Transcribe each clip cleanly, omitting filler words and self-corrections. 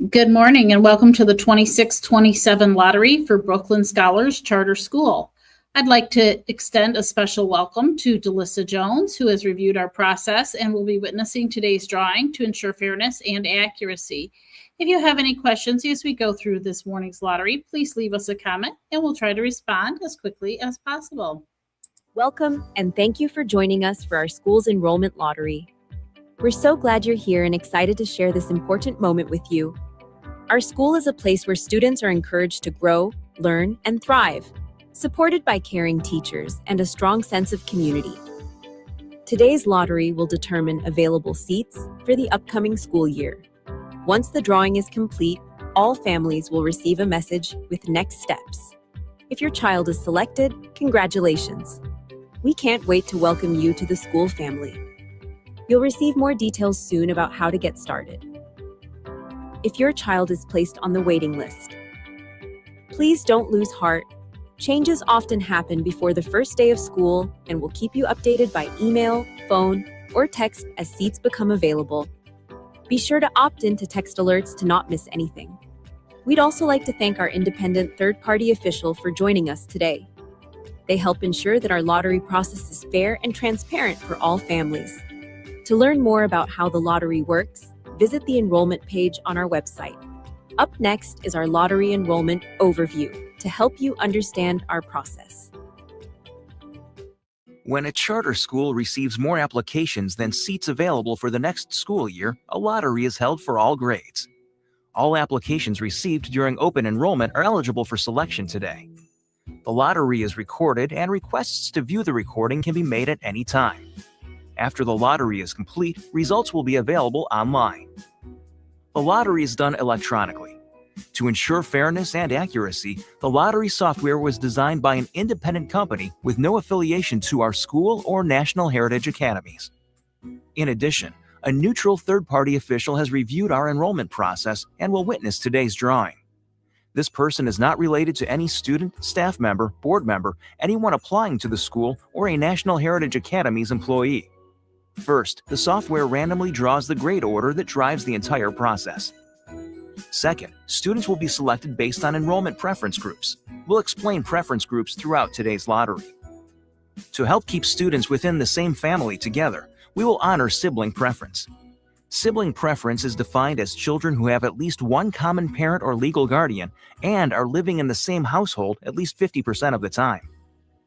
Good morning and welcome to the 26-27 lottery for Brooklyn Scholars Charter School. I'd like to extend a special welcome to Delissa Jones, who has reviewed our process and will be witnessing today's drawing to ensure fairness and accuracy. If you have any questions as we go through this morning's lottery, please leave us a comment and we'll try to respond as quickly as possible. Welcome and thank you for joining us for our school's enrollment lottery. We're so glad you're here and excited to share this important moment with you. Our school is a place where students are encouraged to grow, learn, and thrive, supported by caring teachers and a strong sense of community. Today's lottery will determine available seats for the upcoming school year. Once the drawing is complete, all families will receive a message with next steps. If your child is selected, congratulations. We can't wait to welcome you to the school family. You'll receive more details soon about how to get started. If your child is placed on the waiting list, please don't lose heart. Changes often happen before the first day of school, and we'll keep you updated by email, phone, or text as seats become available. Be sure to opt in to text alerts to not miss anything. We'd also like to thank our independent third-party official for joining us today. They help ensure that our lottery process is fair and transparent for all families. To learn more about how the lottery works, visit the enrollment page on our website. Up next is our lottery enrollment overview to help you understand our process. When a charter school receives more applications than seats available for the next school year, a lottery is held for all grades. All applications received during open enrollment are eligible for selection today. The lottery is recorded, and requests to view the recording can be made at any time. After the lottery is complete, results will be available online. The lottery is done electronically. To ensure fairness and accuracy, the lottery software was designed by an independent company with no affiliation to our school or National Heritage Academies. In addition, a neutral third-party official has reviewed our enrollment process and will witness today's drawing. This person is not related to any student, staff member, board member, anyone applying to the school, or a National Heritage Academies employee. First, the software randomly draws the grade order that drives the entire process. Second, students will be selected based on enrollment preference groups. We'll explain preference groups throughout today's lottery. To help keep students within the same family together, we will honor sibling preference. Sibling preference is defined as children who have at least one common parent or legal guardian and are living in the same household at least 50% of the time.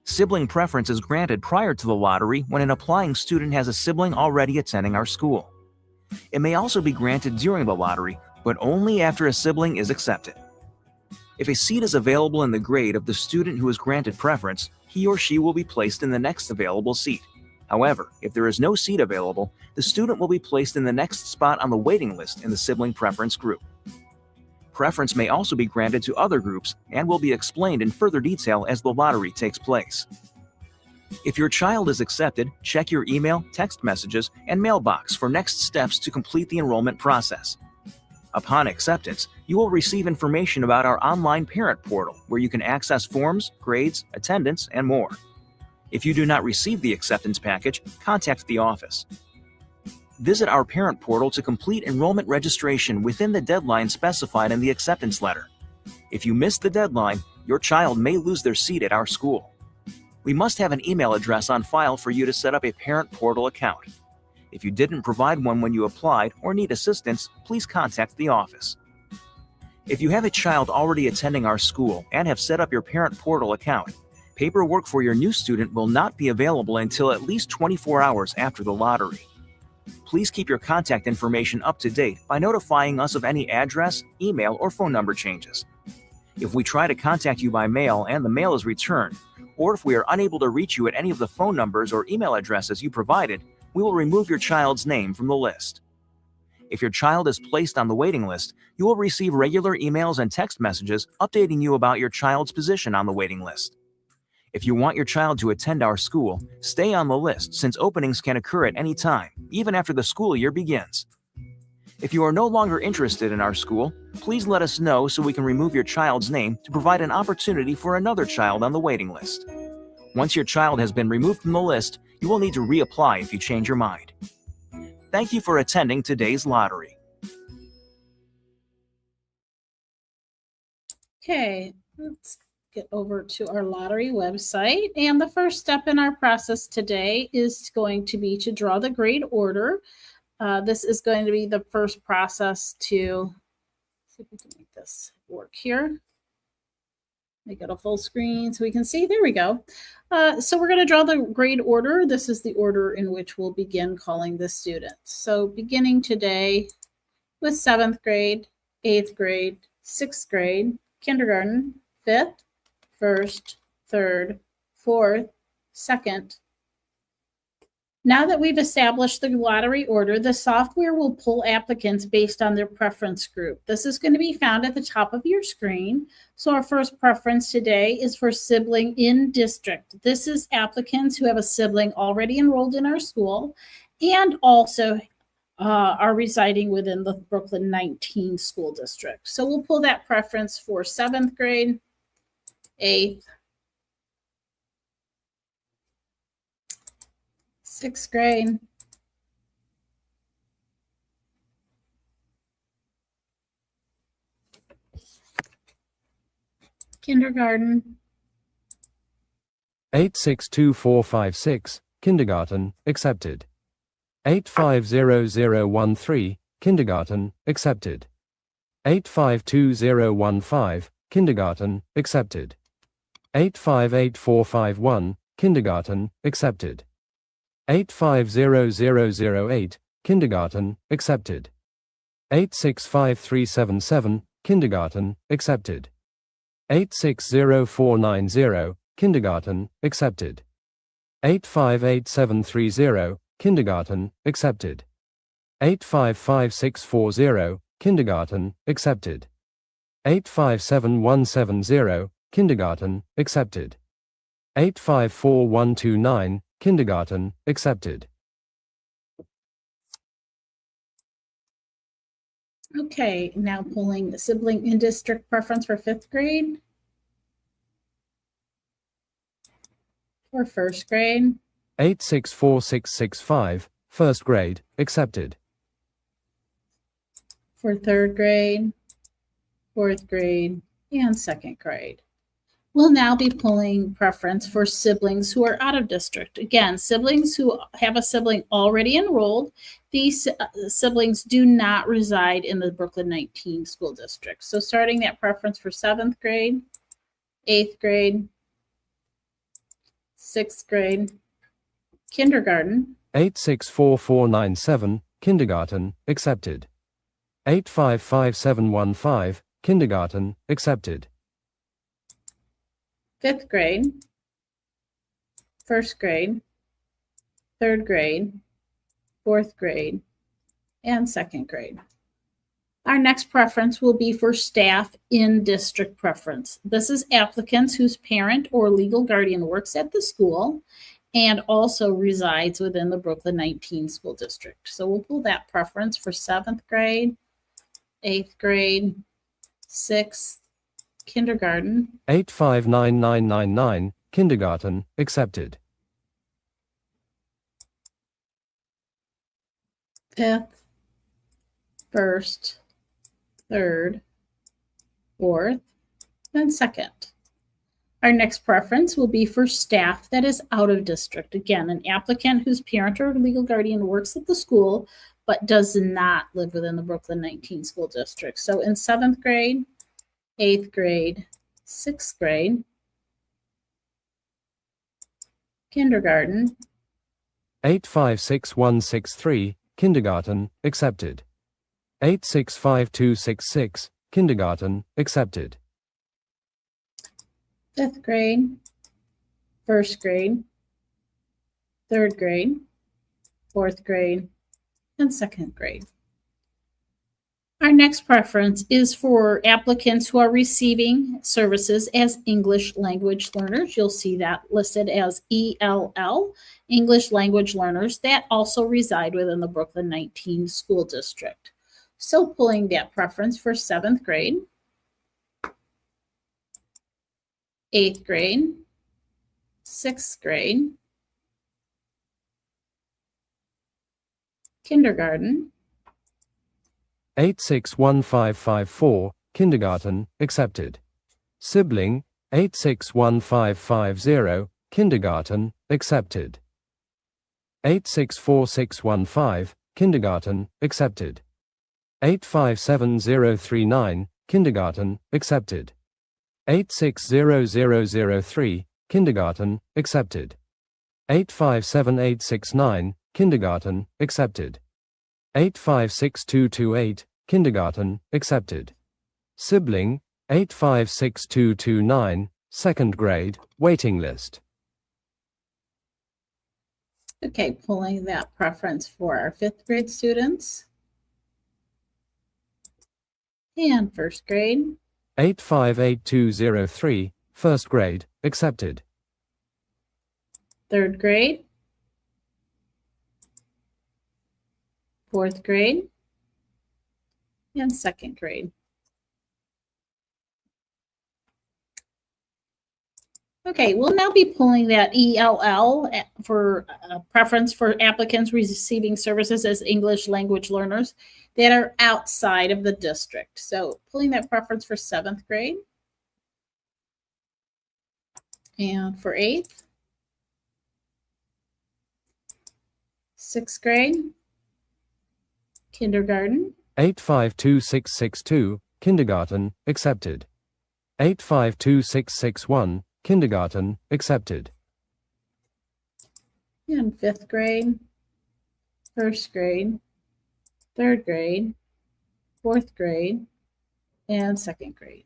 Sibling preference is granted prior to the lottery when an applying student has a sibling already attending our school. It may also be granted during the lottery, but only after a sibling is accepted. If a seat is available in the grade of the student who is granted preference, he or she will be placed in the next available seat. However, if there is no seat available, the student will be placed in the next spot on the waiting list in the sibling preference group. Preference may also be granted to other groups and will be explained in further detail as the lottery takes place. If your child is accepted, check your email, text messages, and mailbox for next steps to complete the enrollment process. Upon acceptance, you will receive information about our online parent portal where you can access forms, grades, attendance, and more. If you do not receive the acceptance package, contact the office. Visit our parent portal to complete enrollment registration within the deadline specified in the acceptance letter. If you miss the deadline, your child may lose their seat at our school. We must have an email address on file for you to set up a parent portal account. If you didn't provide one when you applied or need assistance, please contact the office. If you have a child already attending our school and have set up your parent portal account, paperwork for your new student will not be available until at least 24 hours after the lottery. Please keep your contact information up to date by notifying us of any address, email, or phone number changes. If we try to contact you by mail and the mail is returned, or if we are unable to reach you at any of the phone numbers or email addresses you provided, we will remove your child's name from the list. If your child is placed on the waiting list, you will receive regular emails and text messages updating you about your child's position on the waiting list. If you want your child to attend our school, stay on the list since openings can occur at any time, even after the school year begins. If you are no longer interested in our school, please let us know so we can remove your child's name to provide an opportunity for another child on the waiting list. Once your child has been removed from the list, you will need to reapply if you change your mind. Thank you for attending today's lottery. Okay, let's get over to our lottery website. And the first step in our process today is going to be to draw the grade order. This is going to be the first process to see if we can make this work here. Make it a full screen so we can see. There we go. So we're going to draw the grade order. This is the order in which we'll begin calling the students. So beginning today with 7th grade, 8th grade, 6th grade, kindergarten, 5th, 1st, 3rd, 4th, 2nd. Now that we've established the lottery order, the software will pull applicants based on their preference group. This is going to be found at the top of your screen. So our first preference today is for sibling in district. This is applicants who have a sibling already enrolled in our school and also are residing within the Brooklyn 19 school district. So we'll pull that preference for 7th grade, 8th, 6th grade, kindergarten, 862456, kindergarten, accepted. 850013, kindergarten, accepted. 852015, kindergarten, accepted. 858451, kindergarten, accepted. 850008, kindergarten, accepted. 865377, kindergarten, accepted. 860490, kindergarten, accepted. 858730, kindergarten, accepted. 855640, kindergarten, accepted. 857170, kindergarten, accepted. 854129, kindergarten, accepted. Okay, now pulling the sibling in district preference for 5th grade, for 1st grade, 864665, first grade, accepted. for 3rd grade, 4th grade, and 2nd grade. We'll now be pulling preference for siblings who are out of district. Again, siblings who have a sibling already enrolled, these siblings do not reside in the Brooklyn 19 school district. So starting that preference for 7th grade, 8th grade, 6th grade, kindergarten, 864497, kindergarten, accepted. 855715, kindergarten, accepted. 5th grade, 1st grade, 3rd grade, 4th grade, and 2nd grade. Our next preference will be for staff in district preference. This is applicants whose parent or legal guardian works at the school and also resides within the Brooklyn 19 school district. So we'll pull that preference for 7th grade, 8th grade, 6th, kindergarten, 859999, kindergarten, accepted. 5th, 1st, 3rd, 4th, and 2nd. Our next preference will be for staff that is out of district. Again, an applicant whose parent or legal guardian works at the school but does not live within the Brooklyn 19 school district. So in 7th grade, 8th grade, 6th grade, kindergarten, 856163, kindergarten, accepted. 865266, kindergarten, accepted. 5th grade, 1st grade, 3rd grade, 4th grade, and 2nd grade. Our next preference is for applicants who are receiving services as English language learners. You'll see that listed as ELL, English language learners, that also reside within the Brooklyn 19 school district. So pulling that preference for 7th grade, 8th grade, 6th grade, kindergarten, 861554, kindergarten, accepted. Sibling, 861550, kindergarten, accepted. 864615, kindergarten, accepted. 857039, kindergarten, accepted. 860003, kindergarten, accepted. 857869, kindergarten, accepted. 856228, kindergarten, accepted. Sibling, 856229, second grade, waiting list. Okay, pulling that preference for our fifth grade students. And first grade. 858203, first grade, accepted. Third grade. Fourth grade. And second grade. Okay, we'll now be pulling that ELL for preference for applicants receiving services as English language learners that are outside of the district. So pulling that preference for seventh grade and for eighth, sixth grade, kindergarten. 852662, kindergarten, accepted. 852661, kindergarten, accepted. And fifth grade, first grade, third grade, fourth grade, and second grade.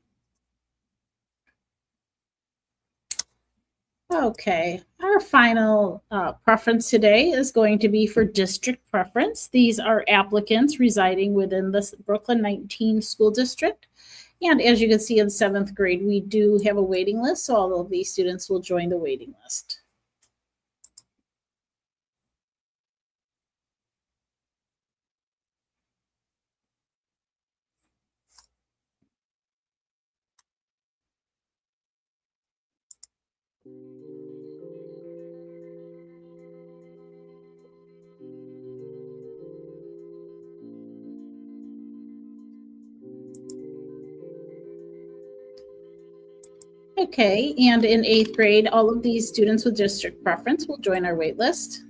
Okay, our final preference today is going to be for district preference. These are applicants residing within the Brooklyn 19 school district. And as you can see in seventh grade, we do have a waiting list, so all of these students will join the waiting list. Okay, and in eighth grade, all of these students with district preference will join our wait list.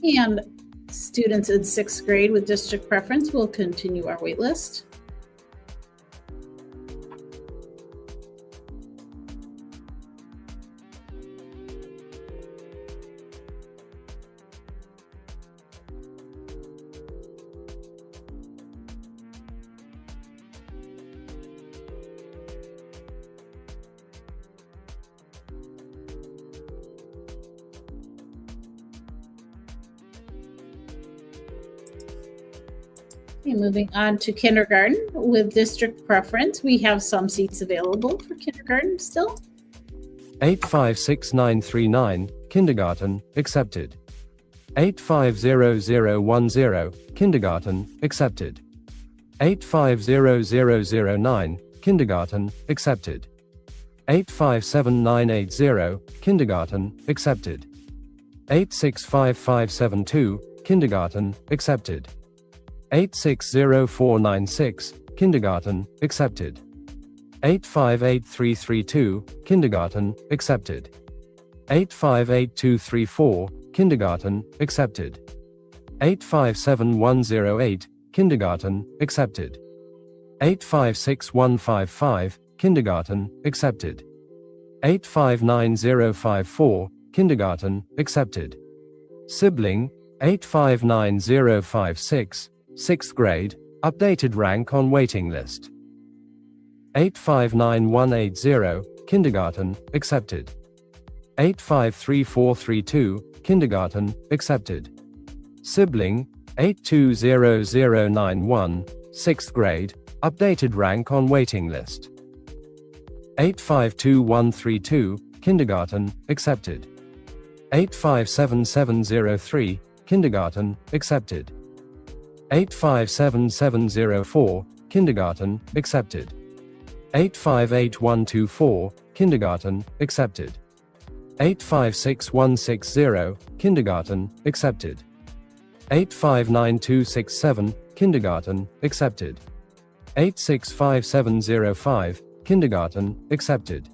And students in sixth grade with district preference will continue our wait list. Okay, moving on to kindergarten with district preference. We have some seats available for kindergarten still. 856939, kindergarten, accepted. 850010, kindergarten, accepted. 850009, kindergarten, accepted. 857980, kindergarten, accepted. 865572, kindergarten, accepted. 860496, kindergarten, accepted. 858332, kindergarten, accepted. 858234, kindergarten, accepted. 857108, kindergarten, accepted. 856155, kindergarten, accepted. 859054, kindergarten, accepted. Sibling, 859056, sixth grade, updated rank on waiting list. 859180, kindergarten, accepted. 853432, kindergarten, accepted. Sibling, 820091, sixth grade, updated rank on waiting list. 852132, kindergarten, accepted. 857703, kindergarten, accepted. 857704, kindergarten, accepted. 858124, kindergarten, accepted. 856160, kindergarten, accepted. 859267, kindergarten, accepted. 865705, kindergarten, accepted.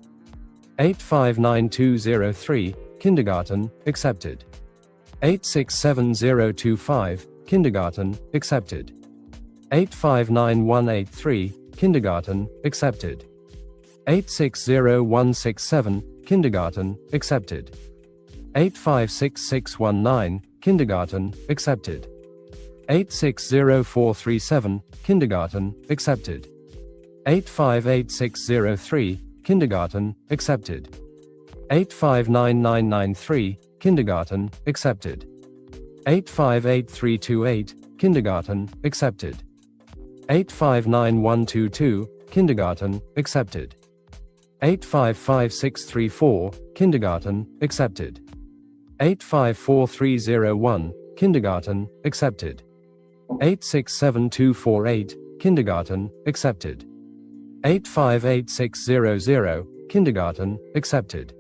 859203, kindergarten, accepted. 867025, kindergarten, accepted. 859183, kindergarten, accepted. 860167, kindergarten, accepted. 856619, kindergarten, accepted. 860437, kindergarten, accepted. 858603, kindergarten, accepted. 859993, kindergarten, accepted. 858328, kindergarten, accepted. 859122, kindergarten, accepted. 855634, kindergarten, accepted. 854301, kindergarten, accepted. 867248, kindergarten, accepted. 858600, kindergarten, accepted.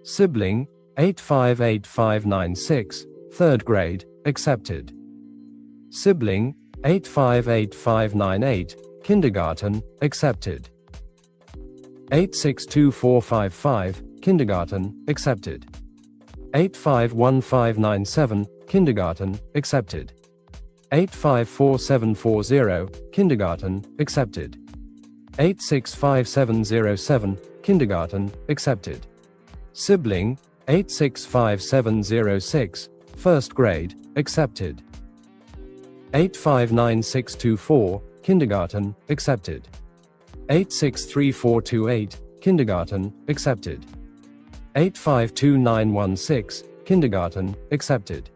Sibling, 858596, third grade, accepted. Sibling, 858598, kindergarten, accepted. 862455, kindergarten, accepted. 851597, kindergarten, accepted. 854740, kindergarten, accepted. 865707, kindergarten, accepted. Sibling, 865706, first grade, accepted. 859624, kindergarten, accepted. 863428, kindergarten, accepted. 852916, kindergarten, accepted.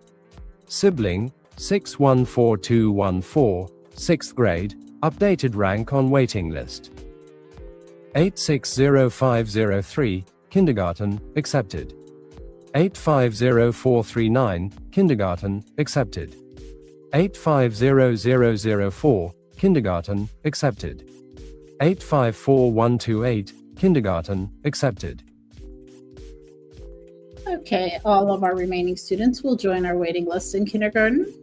Sibling, 614214, sixth grade, updated rank on waiting list. 860503, kindergarten, accepted. 850439, kindergarten, accepted. 850004, kindergarten, accepted. 854128, kindergarten, accepted. Okay, all of our remaining students will join our waiting list in kindergarten.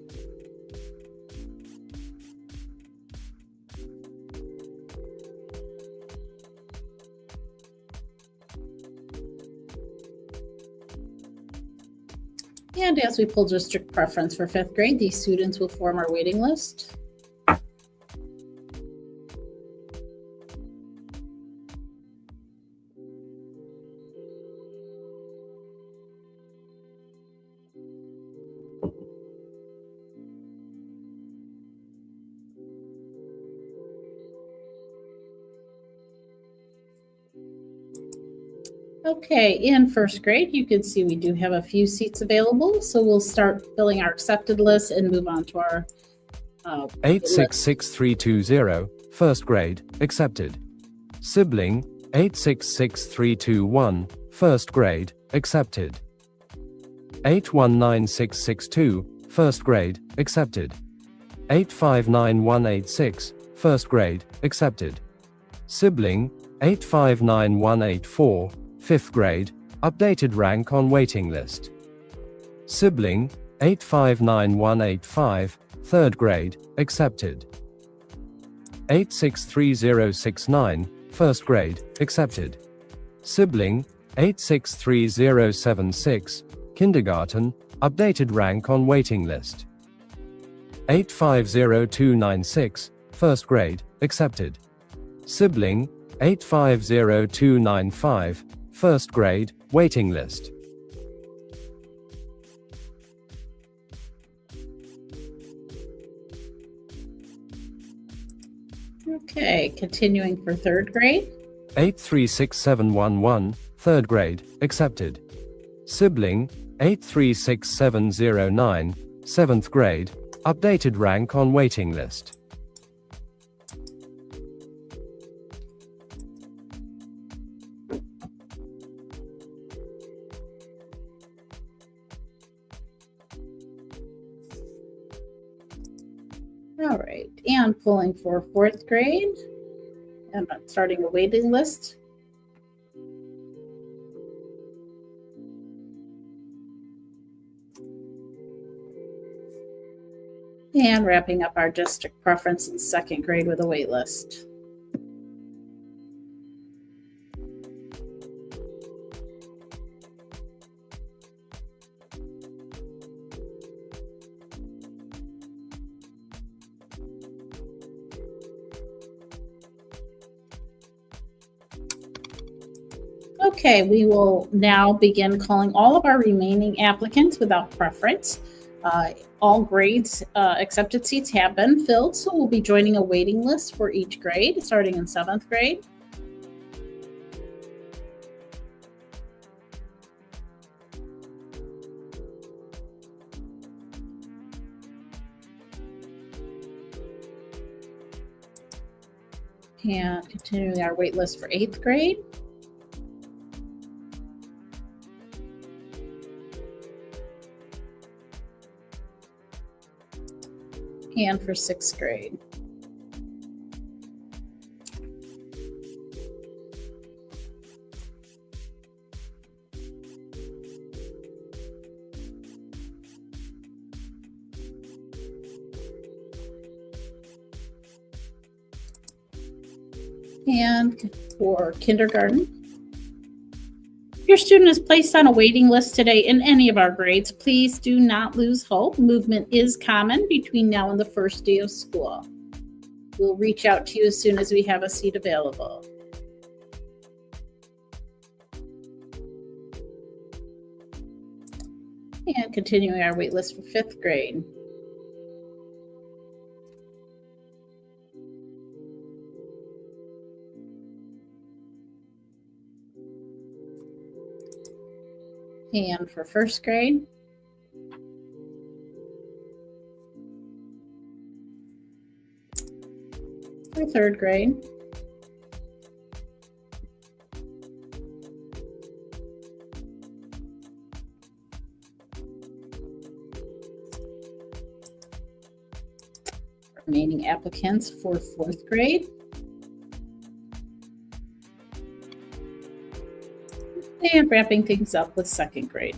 And as we pull district preference for fifth grade, these students will form our waiting list. Okay, in first grade, you can see we do have a few seats available, so we'll start filling our accepted list and move on to our 866320, first grade, accepted. Sibling, 866321, first grade, accepted. 819662, first grade, accepted. 859186, first grade, accepted. Sibling, 859184, fifth grade, updated rank on waiting list. Sibling, 859185, third grade, accepted. 863069, first grade, accepted. Sibling, 863076, kindergarten, updated rank on waiting list. 850296, first grade, accepted. Sibling, 850295, first grade, waiting list. Okay, continuing for third grade. 836711, third grade, accepted. Sibling, 836709, seventh grade, updated rank on waiting list. All right, and pulling for fourth grade, and I'm starting a waiting list. And wrapping up our district preference in second grade with a wait list. Okay, we will now begin calling all of our remaining applicants without preference. All grades accepted seats have been filled, so we'll be joining a waiting list for each grade, starting in 7th grade. And continuing our wait list for 8th grade. And for 6th grade. And for kindergarten, if your student is placed on a waiting list today in any of our grades, please do not lose hope. Movement is common between now and the first day of school. We'll reach out to you as soon as we have a seat available. And continuing our wait list for 5th grade. And for 1st grade. For 3rd grade. Remaining applicants for 4th grade. And wrapping things up with 2nd grade.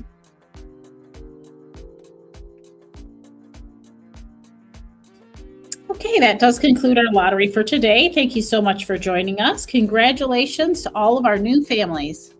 Okay, that does conclude our lottery for today. Thank you so much for joining us. Congratulations to all of our new families.